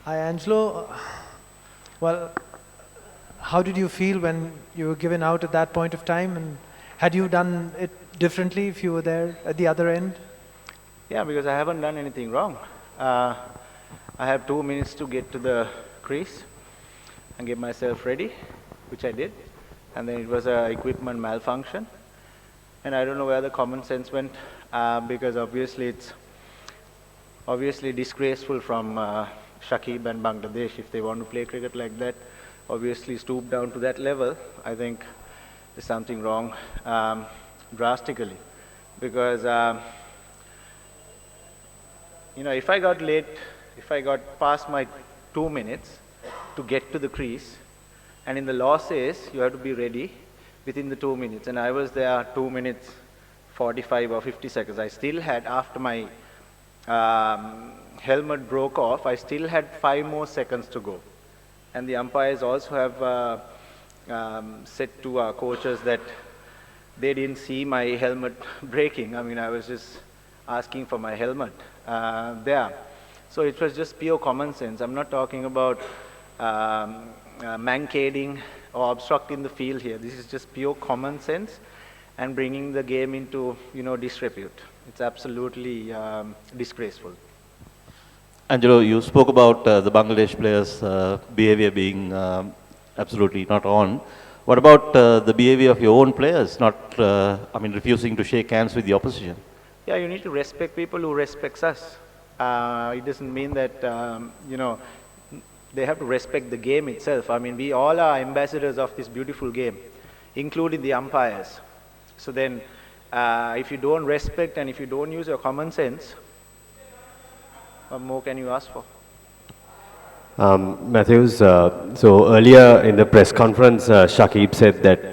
Hi, Angelo. Well, how did you feel when you were given out at that point of time? And had you done it differently if you were there at the other end? Yeah, because I haven't done anything wrong. Uh, I have 2 minutes to get to the crease and get myself ready, which I did. And then it was a equipment malfunction. And I don't know where the common sense went, because obviously it's obviously disgraceful from Shakib and Bangladesh if they want to play cricket like that. Obviously stoop down to that level. I think there's something wrong drastically, because if I got late, if I got past my 2 minutes to get to the crease, and in the law says you have to be ready within the 2 minutes, and I was there 2 minutes 45 or 50 seconds. I still had, after my helmet broke off, I still had 5 more seconds to go. And the umpires also have said to our coaches that they didn't see my helmet breaking. I mean, I was just asking for my helmet there. So it was just pure common sense. I'm not talking about mankading or obstructing the field here. This is just pure common sense and bringing the game into, disrepute. It's absolutely disgraceful. Angelo, you spoke about the Bangladesh players' behavior being absolutely not on. What about the behavior of your own players, refusing to shake hands with the opposition? Yeah, you need to respect people who respects us. It doesn't mean that, they have to respect the game itself. I mean, we all are ambassadors of this beautiful game, including the umpires. So then, if you don't respect and if you don't use your common sense, what more can you ask for? Mathews, so earlier in the press conference, Shakib said that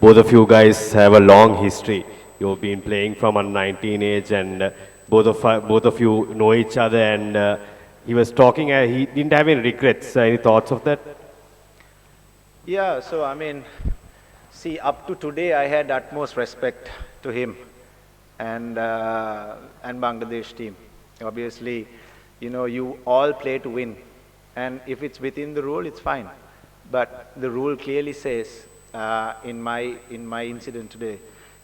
both of you guys have a long history. You've been playing from a 19 age, and both of you know each other. And he was talking. He didn't have any regrets. Any thoughts of that? Yeah. So I mean, see, up to today, I had utmost respect to him and Bangladesh team. Obviously, you all play to win. And if it's within the rule, it's fine. But the rule clearly says, in my incident today,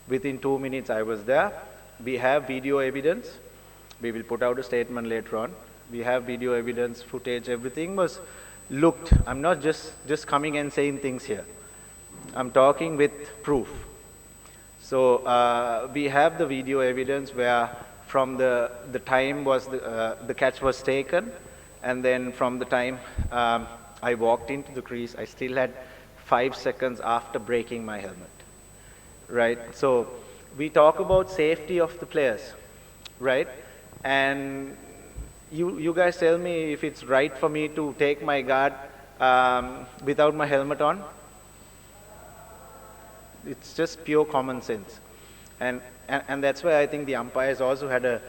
within 2 minutes I was there. We have video evidence. We will put out a statement later on. We have video evidence, footage, everything was looked. I'm not just coming and saying things here. I'm talking with proof. So we have the video evidence where from the time was the catch was taken, and then from the time I walked into the crease, I still had 5 seconds after breaking my helmet, right? So we talk about safety of the players, right? And you guys tell me if it's right for me to take my guard without my helmet on. It's just pure common sense. And that's why I think the umpires also had a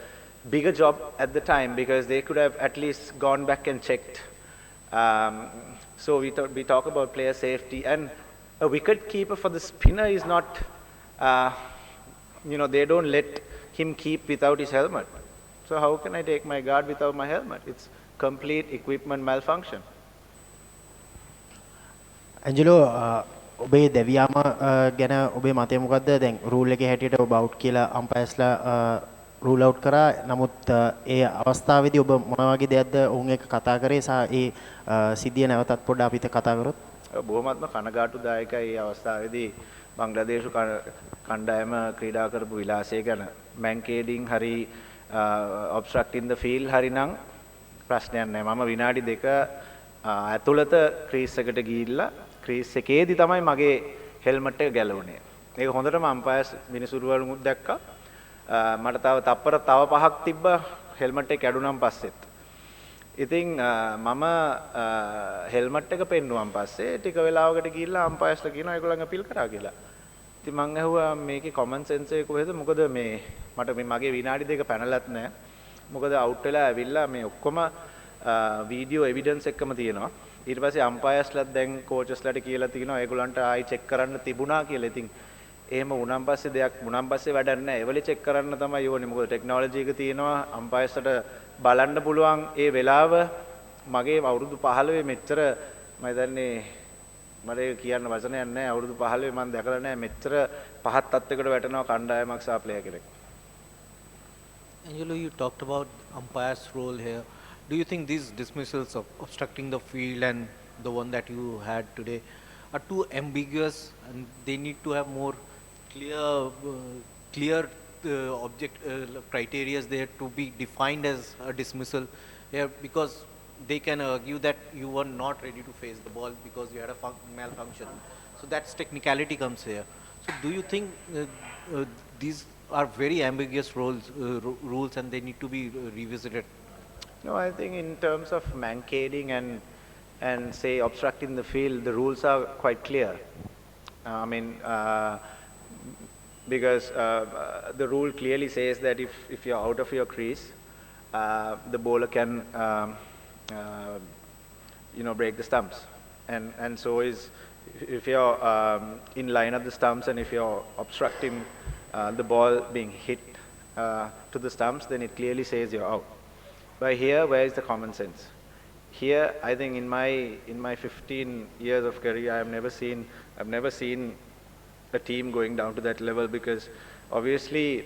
bigger job at the time, because they could have at least gone back and checked. So we talk about player safety, and a wicket keeper for the spinner is not, they don't let him keep without his helmet. So how can I take my guard without my helmet? It's complete equipment malfunction. Angelo ඔබේ දෙවියාම ගැන ඔබේ මතය මොකද්ද? දැන් rule එකේ හැටියට ඔබ out කියලා අම්පයර්ස්ලා රූල් අවුට් කරා. නමුත් ඒ අවස්ථාවේදී ඔබ මොන වගේ දෙයක්ද ඔවුන් එක්ක කතා කරේ සහ ඒ සිද්ධිය නැවතත් පොඩ්ඩක් අපිට කතා කරොත්. බොහොමත්ම කනගාටුදායකයි මේ අවස්ථාවේදී බංග්ලාදේශ කණ්ඩායම ක්‍රීඩා කරපු විලාසය ගැන. මැන්කේඩින් හරි obstructing the field හරි නම් ප්‍රශ්නයක් නැහැ. මම විනාඩි 2 ඇතුළත ක්‍රීස් එකට ගිහිල්ලා ක්‍රීස් එකේදී තමයි මගේ හෙල්මට් එක ගැලවුණේ. ඒක හොඳටම අම්පයර්ස් මිනිසුරුවරුත් දැක්කා. මට තව 5ක් තිබ්බා හෙල්මට් එක කැඩුනන් පස්සෙත්. ඉතින් මම හෙල්මට් එක පෙන්නුවන් පස්සේ ටික වෙලාවකට ගිහිල්ලා අම්පයර්ස්ලා කියනවා ඒගොල්ලන් අපීල් කරා කියලා. ඉතින් මං ඇහුවා මේකේ කොමන් සෙන්ස් එක කොහෙද? මොකද මට මගේ විනාඩි 2 පැනලත් නැහැ. මොකද අවුට් වෙලා ඇවිල්ලා මේ ඔක්කොම වීඩියෝ එවිඩන්ස් එක්කම තියෙනවා. ඊට පස්සේ අම්පයර්ස්ලාත් දැන් කෝචස්ලාට කියලා තිනවා ඒගොල්ලන්ට ආයි චෙක් කරන්න තිබුණා කියලා. ඉතින් එහෙම වුණාන් පස්සේ දෙයක් වුණාන් පස්සේ වැඩක් නැහැ. ඒවලේ චෙක් කරන්න තමයි ඕනේ. මොකද ටෙක්නොලොජි එක තියෙනවා. අම්පයර්ස්ලාට බලන්න පුළුවන් ඒ වෙලාව මගේ අවුරුදු 15 මෙච්චර මම හිතන්නේ මට කියන්න වචනයක් නැහැ අවුරුදු 15 මම දැකලා නැහැ මෙච්චර පහත් තත්යකට වැටෙනවා කණ්ඩායමක් සහ ප්ලේයර් කෙනෙක්. Angelo, you talked about umpire's role here. Do you think these dismissals of obstructing the field and the one that you had today are too ambiguous, and they need to have more clear object criteria there to be defined as a dismissal here, because they can argue that you were not ready to face the ball because you had a malfunction. So that's technicality comes here. So do you think these are very ambiguous rules and they need to be revisited? No, I think in terms of mankading and say obstructing the field, the rules are quite clear. I mean, because the rule clearly says that if you're out of your crease, the bowler can break the stumps, and so is if you're in line of the stumps and if you're obstructing the ball being hit to the stumps, then it clearly says you're out. But here, where is the common sense? Here, I think in my 15 years of career, I've never seen a team going down to that level, because obviously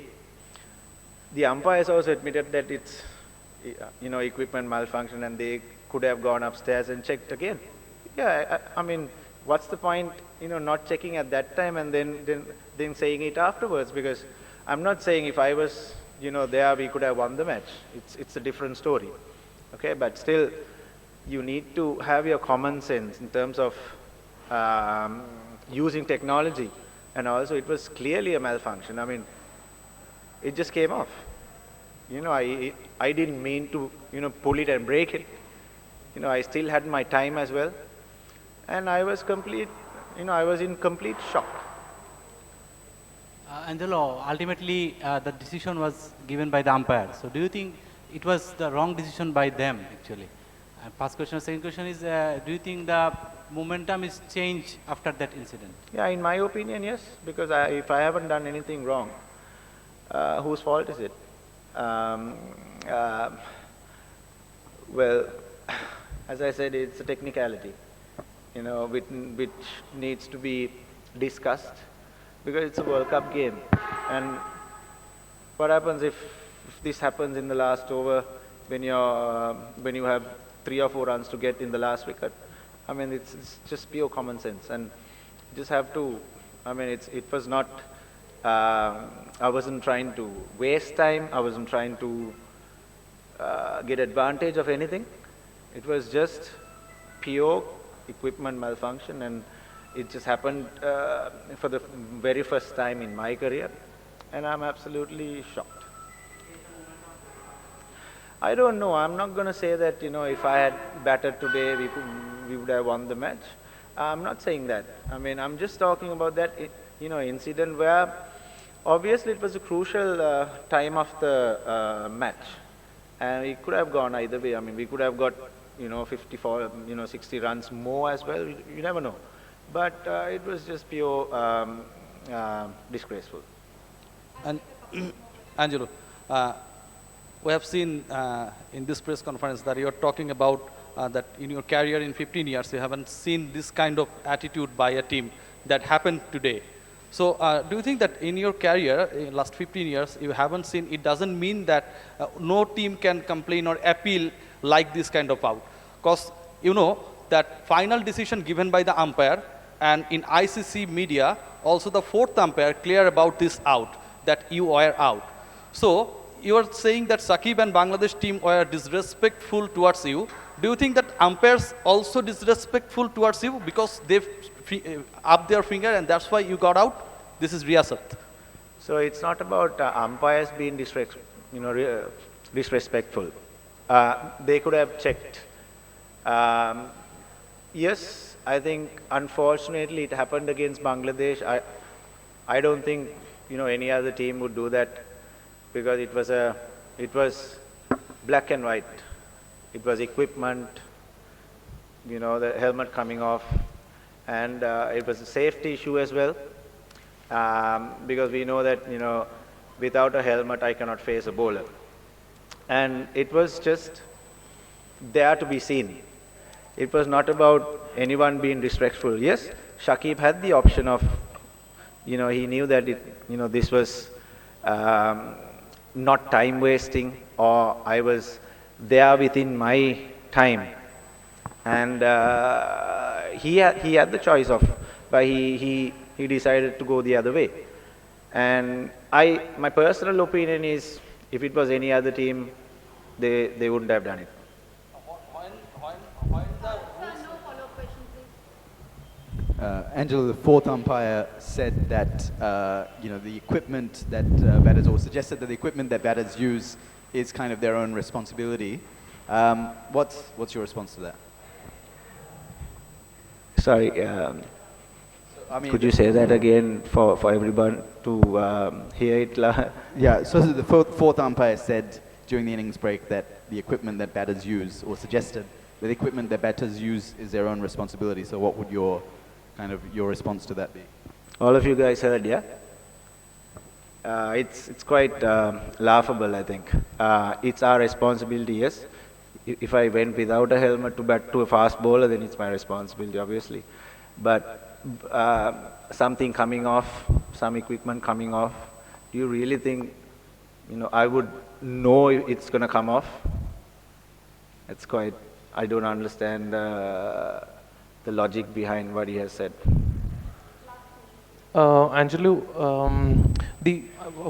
the umpires also admitted that it's equipment malfunction and they could have gone upstairs and checked again. Yeah, I mean, what's the point not checking at that time and then saying it afterwards? Because I'm not saying if I was there we could have won the match. It's a different story. Okay, but still you need to have your common sense in terms of using technology. And also it was clearly a malfunction. I mean, it just came off. I didn't mean to pull it and break it. I still had my time as well, and I was in complete shock. Angelo, ultimately the decision was given by the umpire. So do you think it was the wrong decision by them actually? And first question. Second question is, do you think the momentum is changed after that incident? Yeah, in my opinion, yes. Because if I haven't done anything wrong, whose fault is it? Well, as I said, it's a technicality, which needs to be discussed, because it's a World Cup game. And what happens if this happens in the last over when you have 3 or 4 runs to get in the last wicket? I mean, it's just pure common sense, and you just have to. I mean, it was not. I wasn't trying to waste time. I wasn't trying to get advantage of anything. It was just pure equipment malfunction, and it just happened for the very first time in my career, and I'm absolutely shocked. I don't know. I'm not going to say that if I had batted today, we would have won the match. I'm not saying that. I mean, I'm just talking about that incident where obviously it was a crucial time of the match, and it could have gone either way. I mean, we could have got 54, 60 runs more as well. You never know. But it was just pure disgraceful. And Angelo, we have seen in this press conference that you are talking about that in your career in 15 years, you haven't seen this kind of attitude by a team that happened today. So do you think that in your career, in last 15 years, you haven't seen, it doesn't mean that no team can complain or appeal like this kind of out? Because that final decision given by the umpire, and in ICC media, also the 4th umpire clear about this out, that you were out. So you are saying that Shakib and Bangladesh team were disrespectful towards you. Do you think that umpires also disrespectful towards you because they've up their finger and that's why you got out? This is Riyasat. So it's not about umpires being disrespectful. They could have checked. Yes, I think unfortunately it happened against Bangladesh. I don't think any other team would do that, because it was black and white. It was equipment, the helmet coming off, and it was a safety issue as well, because we know that without a helmet I cannot face a bowler, and it was just there to be seen. It was not about anyone being disrespectful. Yes, Shakib had the option of, he knew that this was not time wasting, or I was there within my time, and he had the choice of, but he decided to go the other way. And my personal opinion is, if it was any other team, they wouldn't have done it. Angelo, the fourth umpire said that the equipment that batters, or suggested that the equipment that batters use is kind of their own responsibility. What's your response to that? Sorry, I mean, could you say that again for everyone to hear it? Yeah, so the fourth umpire said during the innings break that the equipment that batters use, or suggested that the equipment that batters use is their own responsibility. So what would your response to that be? All of you guys heard, yeah? It's quite laughable, I think. It's our responsibility, yes. If I went without a helmet to bat to a fast bowler, then it's my responsibility, obviously. But something coming off, some equipment coming off, do you really think, I would know it's going to come off? It's quite, I don't understand the logic behind what he has said. Angelo, the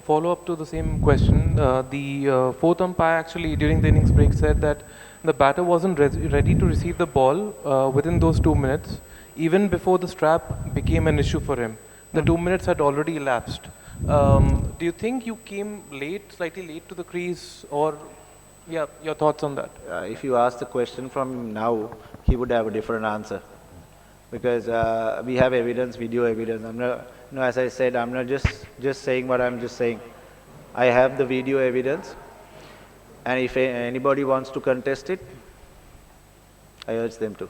follow-up to the same question, the fourth umpire actually during the innings break said that the batter wasn't ready to receive the ball within those 2 minutes, even before the strap became an issue for him. The 2 minutes had already elapsed. Do you think you came slightly late to the crease, or yeah, your thoughts on that? If you ask the question from him now, he would have a different answer. Because we have evidence, video evidence. I'm not, as I said, I'm not just saying what I'm just saying. I have the video evidence, and if anybody wants to contest it, I urge them to.